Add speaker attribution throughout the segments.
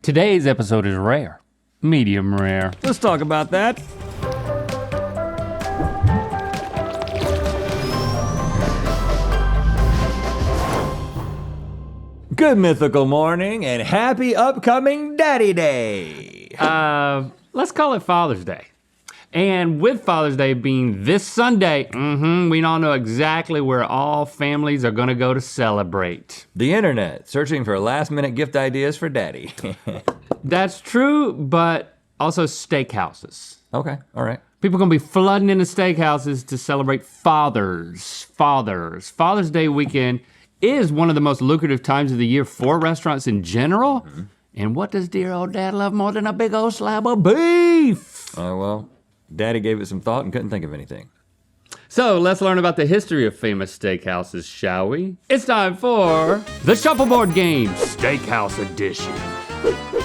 Speaker 1: Today's episode is rare, medium rare.
Speaker 2: Let's talk about that. Good mythical morning and happy upcoming Daddy Day.
Speaker 1: Let's call it Father's Day. And with Father's Day being this Sunday, we all know exactly where all families are gonna go to celebrate.
Speaker 2: The internet, searching for last minute gift ideas for Daddy.
Speaker 1: That's true, but also steakhouses.
Speaker 2: Okay, all right.
Speaker 1: People gonna be flooding into steakhouses to celebrate fathers. Father's Day weekend is one of the most lucrative times of the year for restaurants in general. And what does dear old dad love more than a big old slab of beef?
Speaker 2: Well, Daddy gave it some thought and couldn't think of anything.
Speaker 1: So let's learn about the history of famous steakhouses, shall we? It's time for the Shuffleboard Game, Steakhouse Edition.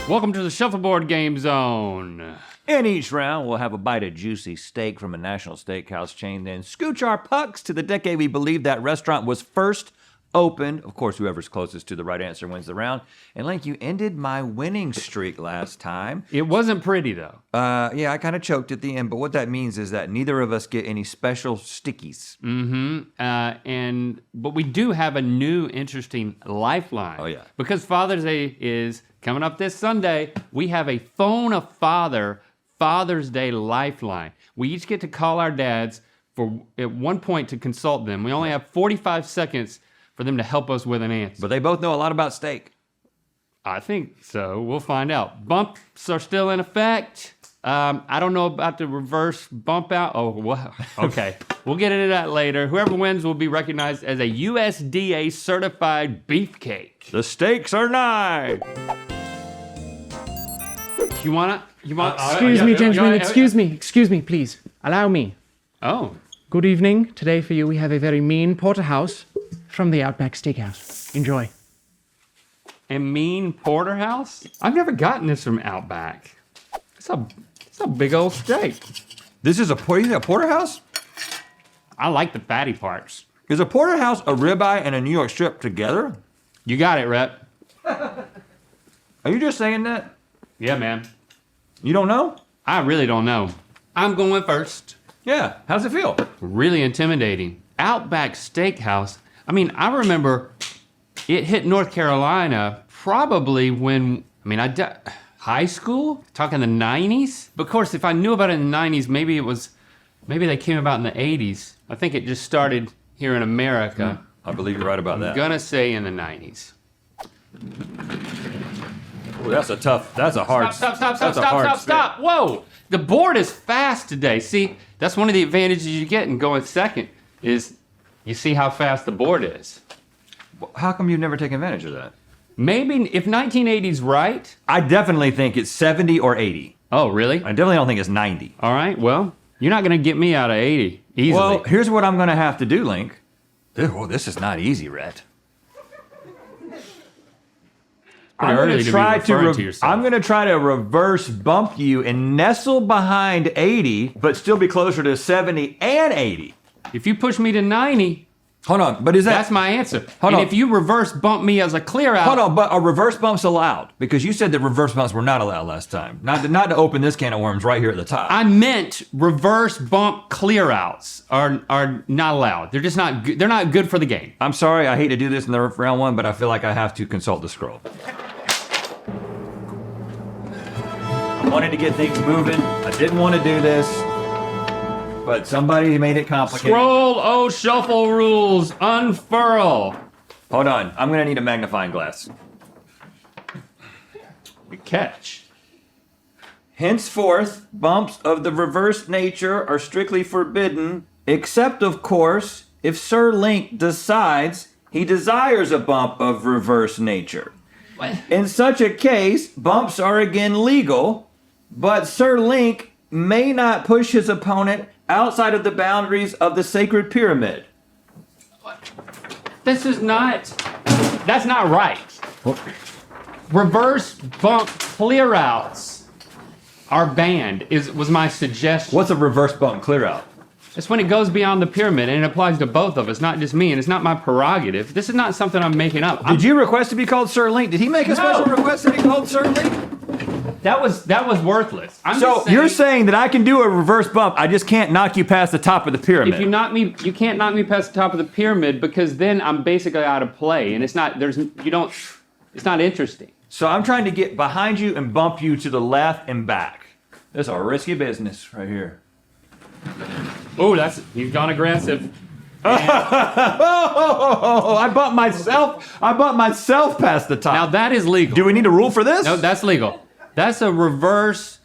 Speaker 1: Welcome to the Shuffleboard Game Zone.
Speaker 2: In each round, we'll have a bite of juicy steak from a national steakhouse chain, then scooch our pucks to the decade we believe that restaurant was first opened. Of course, whoever's closest to the right answer wins the round. And Link, you ended my winning streak last time.
Speaker 1: It wasn't pretty though.
Speaker 2: Yeah, I kind of choked at the end, but what that means is that neither of us get any special stickies.
Speaker 1: But we do have a new interesting lifeline.
Speaker 2: Oh yeah.
Speaker 1: Because Father's Day is coming up this Sunday, we have a Phone a Father Father's Day lifeline. We each get to call our dads at one point to consult them. We only have 45 seconds for them to help us with an answer.
Speaker 2: But they both know a lot about steak.
Speaker 1: I think so, we'll find out. Bumps are still in effect. I don't know about the reverse bump out. Oh, well, okay. We'll get into that later. Whoever wins will be recognized as a USDA certified beefcake.
Speaker 2: The stakes are nigh.
Speaker 1: You want?
Speaker 3: Excuse me, gentlemen, excuse me, please. Allow me.
Speaker 1: Oh.
Speaker 3: Good evening. Today for you we have a very mean porterhouse from the Outback Steakhouse. Enjoy.
Speaker 1: A mean porterhouse? I've never gotten this from Outback. It's a big old steak.
Speaker 2: This is a porterhouse?
Speaker 1: I like the fatty parts.
Speaker 2: Is a porterhouse a ribeye and a New York strip together?
Speaker 1: You got it, Rep.
Speaker 2: Are you just saying that?
Speaker 1: Yeah, man.
Speaker 2: You don't know?
Speaker 1: I really don't know. I'm going first.
Speaker 2: Yeah, how's it feel?
Speaker 1: Really intimidating. Outback Steakhouse. I mean, I remember it hit North Carolina probably when, high school? Talking the 90s? But of course, if I knew about it in the 90s, maybe they came about in the 80s. I think it just started here in America.
Speaker 2: I believe you're right about that.
Speaker 1: I'm gonna say in the 90s.
Speaker 2: Ooh, that's a hard.
Speaker 1: Stop. Whoa, the board is fast today. See, that's one of the advantages you get in going second is you see how fast the board is.
Speaker 2: How come you've never taken advantage of that?
Speaker 1: Maybe if 1980's right.
Speaker 2: I definitely think it's 70 or 80.
Speaker 1: Oh, really?
Speaker 2: I definitely don't think it's 90.
Speaker 1: All right, well, you're not gonna get me out of 80 easily.
Speaker 2: Well, here's what I'm gonna have to do, Link. This is not easy, Rhett. I'm gonna try to reverse bump you and nestle behind 80, but still be closer to 70 and 80.
Speaker 1: If you push me to 90,
Speaker 2: hold on, but
Speaker 1: that's my answer. If you reverse bump me as a clear out.
Speaker 2: Hold on, but are reverse bumps allowed? Because you said that reverse bumps were not allowed last time. Not to open this can of worms right here at the top.
Speaker 1: I meant reverse bump clear outs are not allowed. They're just not good. They're not good for the game.
Speaker 2: I'm sorry, I hate to do this in the round one, but I feel like I have to consult the scroll. I wanted to get things moving. I didn't want to do this, but somebody made it complicated.
Speaker 1: Scroll, shuffle rules, unfurl.
Speaker 2: Hold on, I'm gonna need a magnifying glass.
Speaker 1: Good catch.
Speaker 2: Henceforth, bumps of the reverse nature are strictly forbidden, except of course, if Sir Link decides he desires a bump of reverse nature.
Speaker 1: What?
Speaker 2: In such a case, bumps are again legal, but Sir Link may not push his opponent outside of the boundaries of the sacred pyramid.
Speaker 1: What? That's not right. What? Reverse bump clear outs are banned, was my suggestion.
Speaker 2: What's a reverse bump clear out?
Speaker 1: It's when it goes beyond the pyramid, and it applies to both of us, not just me, and it's not my prerogative. This is not something I'm making up.
Speaker 2: Did you request to be called Sir Link? Did he make a special request to be called Sir Link?
Speaker 1: That was worthless. I'm
Speaker 2: So
Speaker 1: just saying,
Speaker 2: you're saying that I can do a reverse bump, I just can't knock you past the top of the pyramid.
Speaker 1: if you can't knock me past the top of the pyramid because then I'm basically out of play, and it's not interesting.
Speaker 2: So I'm trying to get behind you and bump you to the left and back. This is a risky business right here.
Speaker 1: Oh, he's gone aggressive.
Speaker 2: Oh, I bumped myself past the top.
Speaker 1: Now that is legal.
Speaker 2: Do we need a rule for this?
Speaker 1: No, that's legal. That's a reverse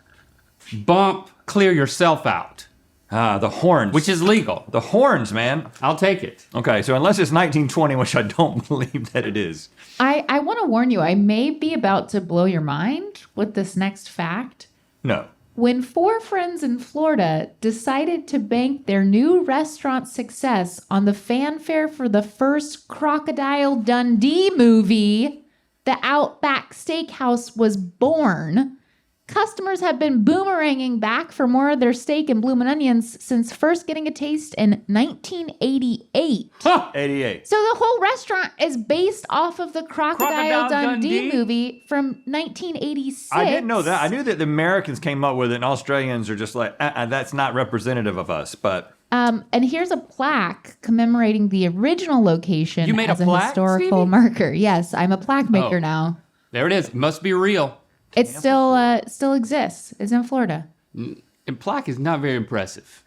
Speaker 1: bump, clear yourself out,
Speaker 2: The horns.
Speaker 1: which is legal.
Speaker 2: the horns, man.
Speaker 1: I'll take it.
Speaker 2: Okay, so unless it's 1920, which I don't believe that it is.
Speaker 4: I want to warn you, I may be about to blow your mind with this next fact.
Speaker 2: No.
Speaker 4: When 4 friends in Florida decided to bank their new restaurant success on the fanfare for the first Crocodile Dundee movie, the Outback Steakhouse was born. Customers have been boomeranging back for more of their steak and bloomin' onions since first getting a taste in 1988.
Speaker 2: 88.
Speaker 4: So the whole restaurant is based off of the Crocodile
Speaker 1: Dundee?
Speaker 4: Dundee movie from 1986.
Speaker 2: I didn't know that. I knew that the Americans came up with it and Australians are just like, that's not representative of us, but...
Speaker 4: And here's a plaque commemorating the original location
Speaker 1: You made
Speaker 4: as
Speaker 1: a plaque,
Speaker 4: historical
Speaker 1: Stevie?
Speaker 4: marker. Yes, I'm a plaque maker
Speaker 1: Oh.
Speaker 4: now.
Speaker 1: There it is. Must be real.
Speaker 4: It still exists. It's in Florida.
Speaker 1: And plaque is not very impressive.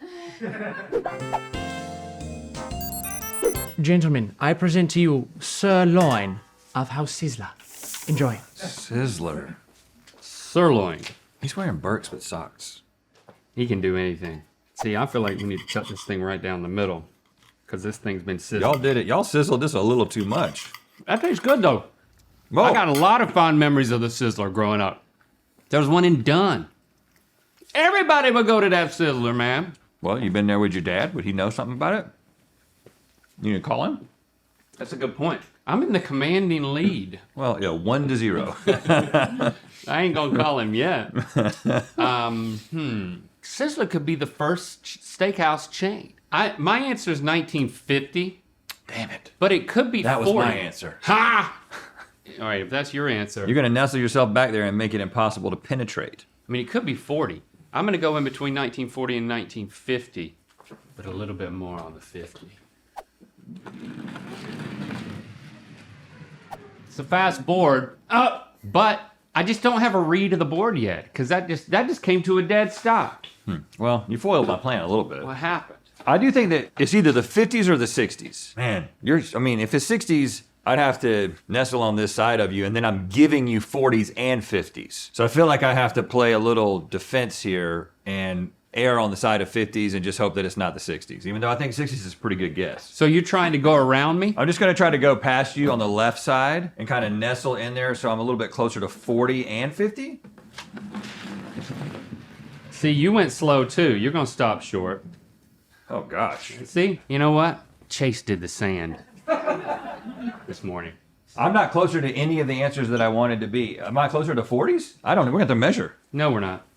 Speaker 3: Gentlemen, I present to you Sirloin of House Sizzler. Enjoy.
Speaker 2: Sizzler.
Speaker 1: Sirloin.
Speaker 2: He's wearing Birks with socks.
Speaker 1: He can do anything. See, I feel like we need to cut this thing right down the middle because this thing's been sizzled.
Speaker 2: Y'all did it. Y'all sizzled this a little too much.
Speaker 1: That tastes good though.
Speaker 2: Whoa.
Speaker 1: I got a lot of fond memories of the Sizzler growing up. There was one in Dunn. Everybody would go to that Sizzler, man.
Speaker 2: Well, you been there with your dad? Would he know something about it? You need to call him?
Speaker 1: That's a good point. I'm in the commanding lead.
Speaker 2: Well, yeah, 1-0.
Speaker 1: I ain't gonna call him yet. Sizzler could be the first steakhouse chain. My answer is 1950,
Speaker 2: Damn it.
Speaker 1: but it could be
Speaker 2: That
Speaker 1: 40.
Speaker 2: was my answer.
Speaker 1: Ha! All right, if that's your answer.
Speaker 2: You're going to nestle yourself back there and make it impossible to penetrate.
Speaker 1: I mean, it could be 40. I'm going to go in between 1940 and 1950, but a little bit more on the 50. It's a fast board, but I just don't have a read of the board yet because that just came to a dead stop.
Speaker 2: Well, you foiled my plan a little bit.
Speaker 1: What happened?
Speaker 2: I do think that it's either the 50s or the 60s. Man, if it's 60s, I'd have to nestle on this side of you, and then I'm giving you 40s and 50s. So I feel like I have to play a little defense here and err on the side of 50s and just hope that it's not the 60s, even though I think 60s is a pretty good guess.
Speaker 1: So you're trying to go around me?
Speaker 2: I'm just going to try to go past you on the left side and kind of nestle in there so I'm a little bit closer to 40 and 50.
Speaker 1: See, you went slow too. You're going to stop short.
Speaker 2: Oh, gosh.
Speaker 1: See, you know what? Chase did the sand this morning.
Speaker 2: I'm not closer to any of the answers that I wanted to be. Am I closer to 40s? I don't know. We're going to have to measure.
Speaker 1: No, we're not.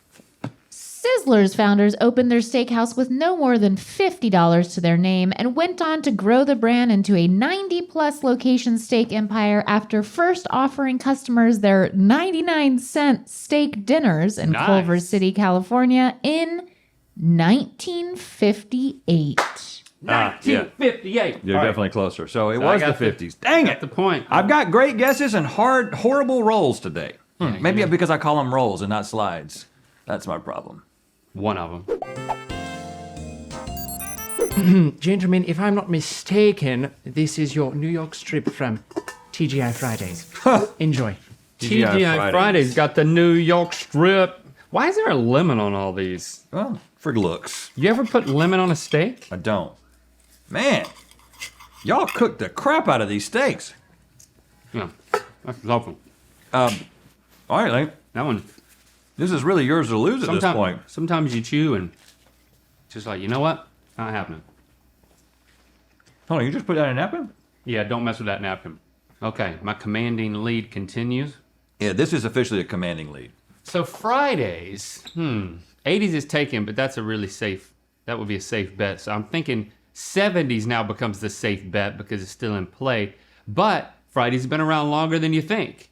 Speaker 4: Sizzler's founders opened their steakhouse with no more than $50 to their name and went on to grow the brand into a 90-plus location steak empire after first offering customers their 99-cent steak dinners in
Speaker 1: Nice.
Speaker 4: Culver City, California in 1958.
Speaker 1: 1958.
Speaker 2: You're
Speaker 1: All right.
Speaker 2: definitely closer. So it
Speaker 1: So I
Speaker 2: was the
Speaker 1: got
Speaker 2: 50s. Dang
Speaker 1: Got
Speaker 2: it.
Speaker 1: the point.
Speaker 2: I've got great guesses and horrible rolls today. Maybe because I call them rolls and not slides. That's my problem.
Speaker 1: One of them.
Speaker 3: Gentlemen, if I'm not mistaken, this is your New York strip from TGI Fridays. Enjoy.
Speaker 1: TGI Fridays got the New York strip. Why is there a lemon on all these?
Speaker 2: Well, for looks.
Speaker 1: You ever put lemon on a steak?
Speaker 2: I don't. Man, y'all cooked the crap out of these steaks.
Speaker 1: Yeah, that's awful.
Speaker 2: All right, Lane.
Speaker 1: That one.
Speaker 2: This is really yours to lose at this point.
Speaker 1: Sometimes you chew and just like, you know what? Not happening.
Speaker 2: Hold on, you just put that in a napkin?
Speaker 1: Yeah, don't mess with that napkin. Okay, my commanding lead continues.
Speaker 2: Yeah, this is officially a commanding lead.
Speaker 1: So Fridays, 80s is taken, but that's a really safe, that would be a safe bet. So I'm thinking 70s now becomes the safe bet because it's still in play. But Fridays has been around longer than you think.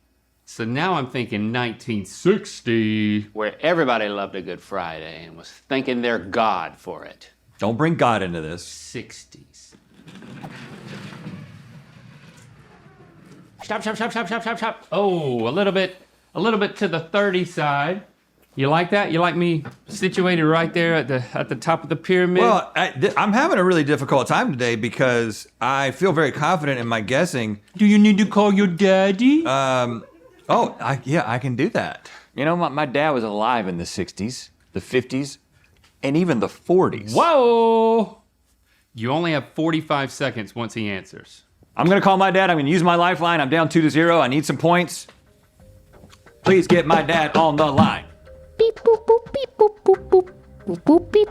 Speaker 1: So now I'm thinking 1960, where everybody loved a Good Friday and was thanking their God for it.
Speaker 2: Don't bring God into this.
Speaker 1: 60s. Stop. Oh, a little bit to the 30 side. You like that? You like me situated right there at the top of the pyramid?
Speaker 2: Well, I'm having a really difficult time today because I feel very confident in my guessing.
Speaker 1: Do you need to call your daddy?
Speaker 2: I can do that.
Speaker 5: You know, my dad was alive in the 60s, the 50s, and even the 40s.
Speaker 1: Whoa! You only have 45 seconds once he answers.
Speaker 2: I'm going to call my dad. I'm going to use my lifeline. I'm down 2-0. I need some points. Please get my dad on the line.
Speaker 4: Beep, boop, boop, beep, boop, boop, boop, boop, boop, beep.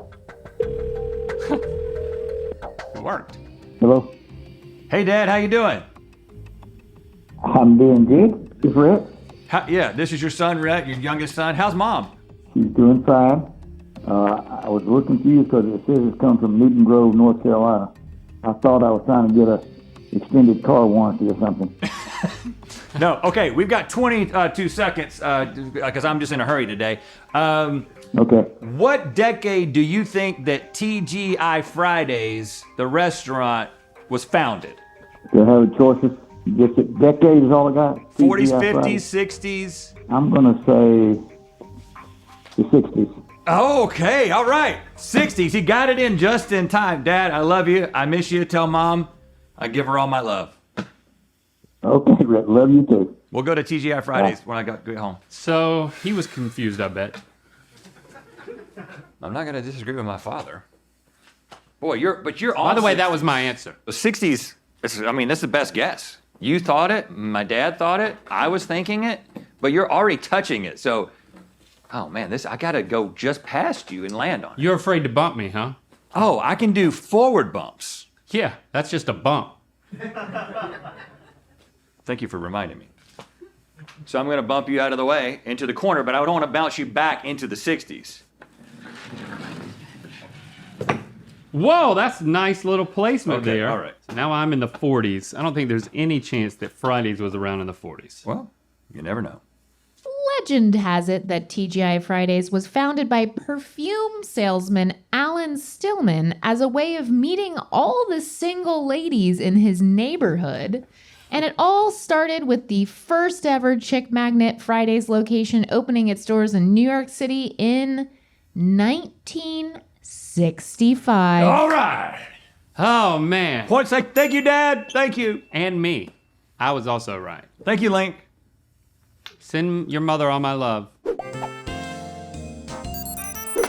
Speaker 1: It worked.
Speaker 6: Hello?
Speaker 2: Hey, Dad, how you doing?
Speaker 6: I'm doing good. This is Rhett.
Speaker 2: Yeah, this is your son, Rhett, your youngest son. How's Mom?
Speaker 6: She's doing fine. I was looking for you because it says it's come from Newton Grove, North Carolina. I thought I was trying to get a extended car warranty or something.
Speaker 2: No, okay, we've got 22 seconds because I'm just in a hurry today.
Speaker 6: Okay.
Speaker 2: What decade do you think that TGI Fridays, the restaurant, was founded?
Speaker 6: Do I have choices? Just a decade is all I got?
Speaker 2: 40s,
Speaker 6: TGI
Speaker 2: 50s,
Speaker 6: Fridays?
Speaker 2: 60s?
Speaker 6: I'm going to say the 60s.
Speaker 2: Okay, all right. 60s, he got it in just in time. Dad, I love you. I miss you. Tell Mom I give her all my love.
Speaker 6: Okay, Rhett. Love you too.
Speaker 2: We'll go to TGI Fridays when I get home.
Speaker 1: So he was confused, I bet.
Speaker 2: I'm not going to disagree with my father. Boy, you're
Speaker 1: By the way, that was my answer.
Speaker 2: The 60s, that's the best guess. You thought it, my dad thought it, I was thinking it, but you're already touching it. So, oh man, I got to go just past you and land on it.
Speaker 1: You're afraid to bump me, huh?
Speaker 2: Oh, I can do forward bumps.
Speaker 1: Yeah, that's just a bump.
Speaker 2: Thank you for reminding me. So I'm going to bump you out of the way into the corner, but I don't want to bounce you back into the 60s.
Speaker 1: Whoa, that's nice little placement
Speaker 2: Okay,
Speaker 1: there.
Speaker 2: all right.
Speaker 1: So now I'm in the 40s. I don't think there's any chance that Fridays was around in the 40s.
Speaker 2: Well, you never know.
Speaker 4: Legend has it that TGI Fridays was founded by perfume salesman Alan Stillman as a way of meeting all the single ladies in his neighborhood. And it all started with the first ever Chick Magnet Fridays location opening its doors in New York City in 1965.
Speaker 2: All right.
Speaker 1: Oh, man.
Speaker 2: Points like, thank you, Dad. Thank you.
Speaker 1: And me. I was also right.
Speaker 2: Thank you, Link.
Speaker 1: Send your mother all my love.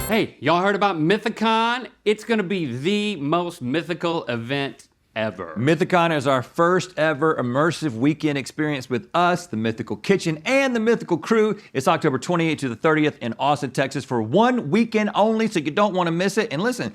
Speaker 1: Hey, y'all heard about Mythicon? It's gonna be the most mythical event ever.
Speaker 2: Mythicon is our first ever immersive weekend experience with us, the Mythical Kitchen, and the Mythical Crew. It's October 28th to the 30th in Austin, Texas for 1 weekend only, so you don't want to miss it. And listen,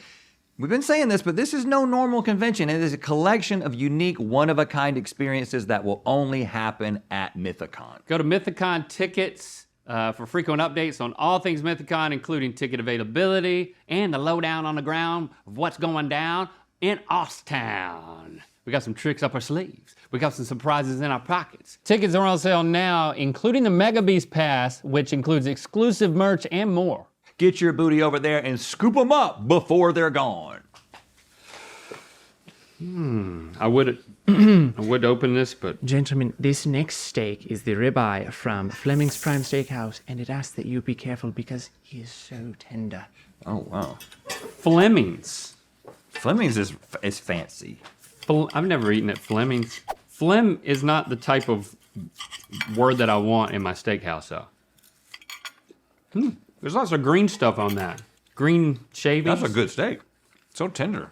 Speaker 2: we've been saying this, but this is no normal convention. It is a collection of unique, one-of-a-kind experiences that will only happen at Mythicon.
Speaker 1: Go to Mythicon tickets for frequent updates on all things Mythicon, including ticket availability and the lowdown on the ground of what's going down in Osstown. We got some tricks up our sleeves. We got some surprises in our pockets. Tickets are on sale now, including the Mega Beast Pass, which includes exclusive merch and more.
Speaker 2: Get your booty over there and scoop them up before they're gone.
Speaker 1: I would open this, but
Speaker 3: Gentlemen, this next steak is the ribeye from Fleming's Prime Steakhouse, and it asks that you be careful because he is so tender.
Speaker 2: Oh, wow.
Speaker 1: Fleming's.
Speaker 2: Fleming's is fancy.
Speaker 1: I've never eaten at Fleming's. Phlegm is not the type of word that I want in my steakhouse, though. There's lots of green stuff on that. Green shavings.
Speaker 2: That's a good steak. So tender.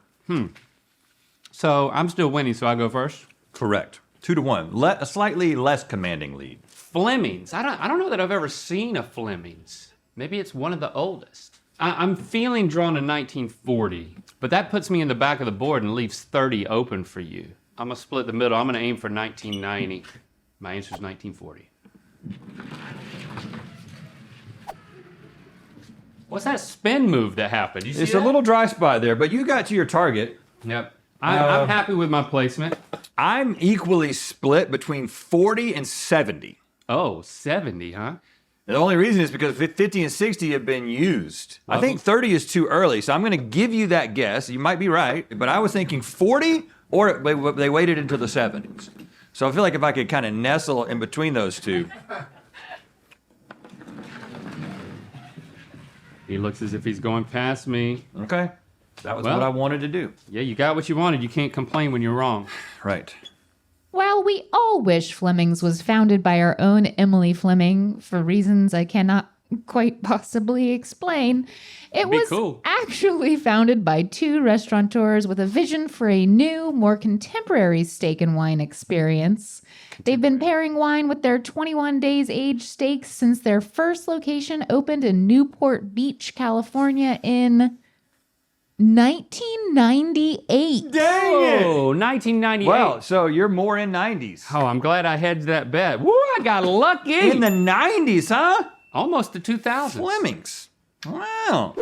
Speaker 1: So I'm still winning, so I go first.
Speaker 2: Correct. 2-1. A slightly less commanding lead.
Speaker 1: Fleming's. I don't know that I've ever seen a Fleming's. Maybe it's one of the oldest. I'm feeling drawn to 1940, but that puts me in the back of the board and leaves 30 open for you. I'm gonna split the middle. I'm gonna aim for 1990. My answer is 1940. What's that spin move that happened? You see
Speaker 2: It's
Speaker 1: that?
Speaker 2: a little dry spot there, but you got to your target.
Speaker 1: Yep. I'm happy with my placement.
Speaker 2: I'm equally split between 40 and 70.
Speaker 1: Oh, 70, huh?
Speaker 2: The only reason is because 50 and 60 have been used. I think 30 is too early, so I'm going to give you that guess. You might be right, but I was thinking 40 or they waited until the 70s. So I feel like if I could kind of nestle in between those two.
Speaker 1: He looks as if he's going past me.
Speaker 2: Okay. That was
Speaker 1: Well-
Speaker 2: what I wanted to do.
Speaker 1: Yeah, you got what you wanted. You can't complain when you're wrong.
Speaker 2: Right.
Speaker 4: While we all wish Fleming's was founded by our own Emily Fleming for reasons I cannot quite possibly explain, it
Speaker 1: Be
Speaker 4: was
Speaker 1: cool.
Speaker 4: actually founded by two restaurateurs with a vision for a new, more contemporary steak and wine experience. They've been pairing wine with their 21 days aged steaks since their first location opened in Newport Beach, California in 1998.
Speaker 1: Oh, 1998.
Speaker 2: Well, so you're more in 90s.
Speaker 1: Oh, I'm glad I hedged that bet. Woo, I got lucky.
Speaker 2: In the 90s, huh?
Speaker 1: Almost the 2000s.
Speaker 2: Fleming's. Wow.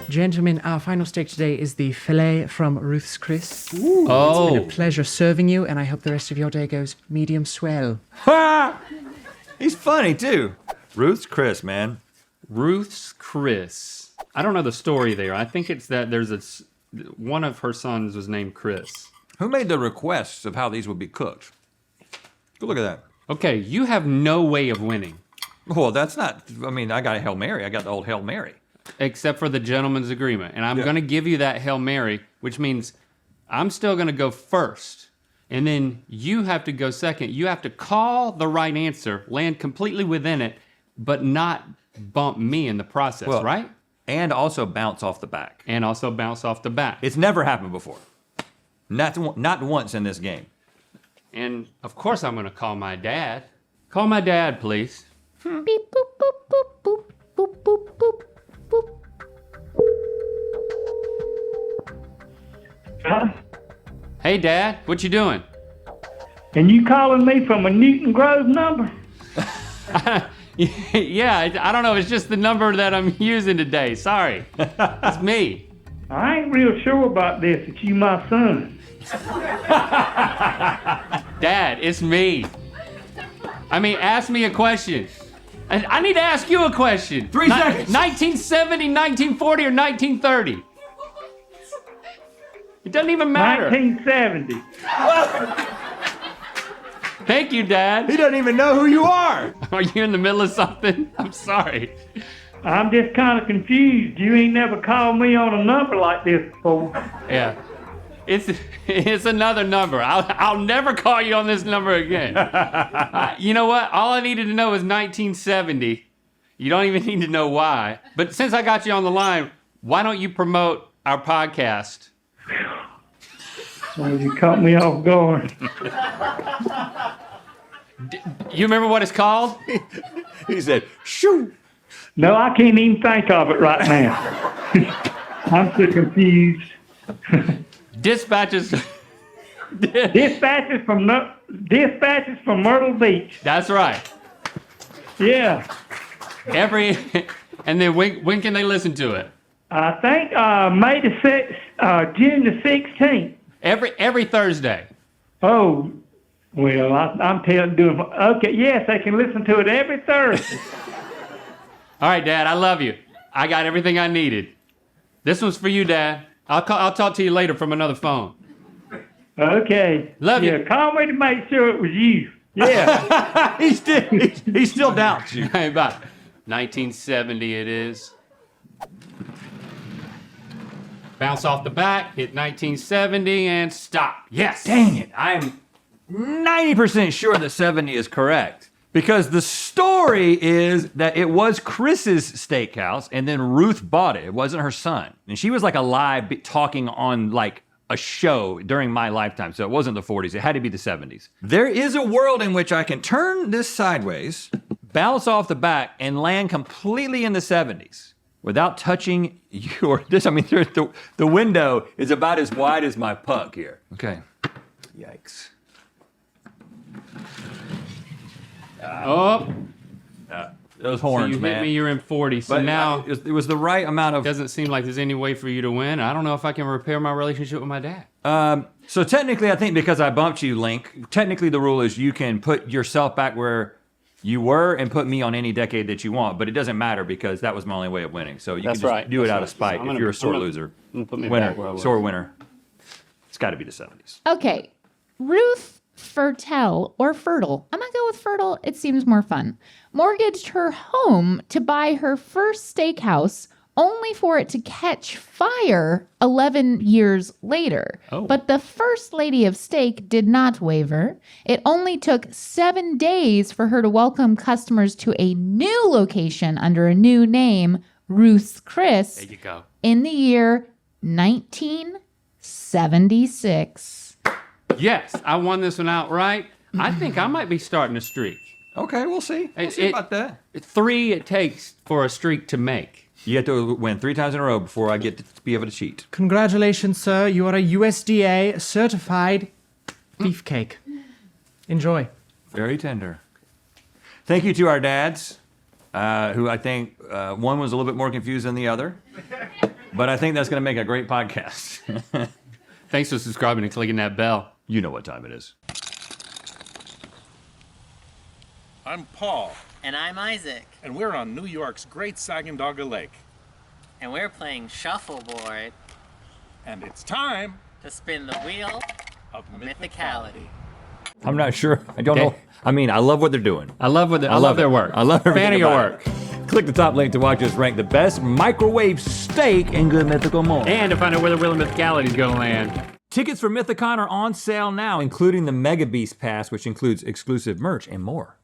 Speaker 3: Gentlemen, our final steak today is the filet from Ruth's Chris.
Speaker 1: Oh,
Speaker 3: Pleasure serving you, and I hope the rest of your day goes medium swell.
Speaker 2: Ha! He's funny, too. Ruth's Chris, man.
Speaker 1: Ruth's Chris. I don't know the story there. I think it's that one of her sons was named Chris.
Speaker 2: Who made the requests of how these would be cooked? Go look at that.
Speaker 1: Okay, you have no way of winning.
Speaker 2: Well, that's not, I mean, I got a Hail Mary. I got the old Hail Mary.
Speaker 1: Except for the gentleman's agreement. And I'm going to give you that Hail Mary, which means I'm still going to go first. And then you have to go second. You have to call the right answer, land completely within it, but not bump me in the process,
Speaker 2: Well,
Speaker 1: right?
Speaker 2: And also bounce off the back.
Speaker 1: And also bounce off the back.
Speaker 2: It's never happened before. Not once in this game.
Speaker 1: And of course I'm going to call my dad. Call my dad, please.
Speaker 4: Beep, boop, boop, boop, boop, boop, boop, boop, boop.
Speaker 7: Huh?
Speaker 1: Hey, Dad, what you doing?
Speaker 7: And you calling me from a Newton Grove number?
Speaker 1: Yeah, I don't know. It's just the number that I'm using today. Sorry. It's me.
Speaker 7: I ain't real sure about this. It's you, my son.
Speaker 1: Dad, it's me. I mean, ask me a question. I need to ask you a question.
Speaker 2: 3 seconds.
Speaker 1: 1970, 1940, or 1930? It doesn't even matter.
Speaker 7: 1970.
Speaker 1: Thank you, Dad.
Speaker 2: He doesn't even know who you are.
Speaker 1: Are you in the middle of something? I'm sorry.
Speaker 7: I'm just kind of confused. You ain't never called me on a number like this before.
Speaker 1: Yeah. It's another number. I'll never call you on this number again. You know what? All I needed to know was 1970. You don't even need to know why. But since I got you on the line, why don't you promote our podcast?
Speaker 7: Well, you caught me off guard.
Speaker 1: You remember what it's called?
Speaker 2: He said, shoo.
Speaker 7: No, I can't even think of it right now. I'm so confused.
Speaker 1: Dispatches.
Speaker 7: Dispatches from Myrtle Beach.
Speaker 1: That's right.
Speaker 7: Yeah.
Speaker 1: And then when can they listen to it?
Speaker 7: I think May the 6th, June the 16th.
Speaker 1: Every Thursday.
Speaker 7: Oh, well, I'm doing. Okay, yes, they can listen to it every Thursday.
Speaker 1: All right, Dad, I love you. I got everything I needed. This one's for you, Dad. I'll talk to you later from another phone.
Speaker 7: Okay.
Speaker 1: Love you.
Speaker 7: Yeah, call me to make sure it was you. Yeah.
Speaker 2: he still doubts you.
Speaker 1: About 1970 it is. Bounce off the back, hit 1970, and stop. Yes.
Speaker 2: Dang it. I'm 90% sure that 70 is correct. Because the story is that it was Chris's steakhouse and then Ruth bought it. It wasn't her son. And she was like alive talking on like a show during my lifetime. So it wasn't the 40s. It had to be the 70s. There is a world in which I can turn this sideways, bounce off the back, and land completely in the 70s without touching this. I mean, the window is about as wide as my puck here. Okay. Yikes. Those
Speaker 1: So
Speaker 2: horns,
Speaker 1: you
Speaker 2: man.
Speaker 1: hit me, you're in 40. So
Speaker 2: But
Speaker 1: now
Speaker 2: it was the right amount of.
Speaker 1: doesn't seem like there's any way for you to win. I don't know if I can repair my relationship with my dad.
Speaker 2: So technically, I think because I bumped you, Link, technically the rule is you can put yourself back where you were and put me on any decade that you want, but it doesn't matter because that was my only way of winning. So you
Speaker 5: That's
Speaker 2: can just
Speaker 5: right.
Speaker 2: do it
Speaker 5: That's
Speaker 2: out
Speaker 5: right.
Speaker 2: of spite
Speaker 5: I'm
Speaker 2: if
Speaker 5: gonna-
Speaker 2: you're a sore
Speaker 5: I'm gonna-
Speaker 2: loser.
Speaker 5: Put me back where I
Speaker 2: Winner,
Speaker 5: was.
Speaker 2: sore winner. It's got to be the 70s.
Speaker 4: Okay. Ruth Fertel or Fertile. I'm going to go with Fertile. It seems more fun. Mortgaged her home to buy her first steakhouse only for it to catch fire 11 years later.
Speaker 1: Oh.
Speaker 4: But the first lady of steak did not waver. It only took 7 days for her to welcome customers to a new location under a new name, Ruth's Chris,
Speaker 1: There you go.
Speaker 4: in the year 1976.
Speaker 1: Yes, I won this one outright. I think I might be starting a streak.
Speaker 2: Okay, we'll see. We'll see about that.
Speaker 1: 3 it takes for a streak to make.
Speaker 2: You have to win 3 times in a row before I get to be able to cheat.
Speaker 3: Congratulations, sir. You are a USDA certified beefcake. Enjoy.
Speaker 2: Very tender. Thank you to our dads, who I think one was a little bit more confused than the other. But I think that's going to make a great podcast.
Speaker 1: Thanks for subscribing and clicking that bell.
Speaker 2: You know what time it is.
Speaker 8: I'm Paul,
Speaker 9: And I'm Isaac,
Speaker 8: and we're on New York's Great Sacandaga Lake.
Speaker 9: and we're playing shuffleboard
Speaker 8: And it's time
Speaker 9: to spin the wheel
Speaker 8: of
Speaker 9: of mythicality.
Speaker 2: I'm not sure. I don't know.
Speaker 1: Okay.
Speaker 2: I mean, I love what they're doing.
Speaker 1: I love their
Speaker 2: it.
Speaker 1: work.
Speaker 2: I love everything
Speaker 1: Fan of your
Speaker 2: about
Speaker 1: work.
Speaker 2: it. Click the top link to watch us rank the best microwave steak in Good Mythical More.
Speaker 1: And to find out where the Wheel of Mythicality is going to land.
Speaker 2: Tickets for Mythicon are on sale now, including the Mega Beast Pass, which includes exclusive merch and more.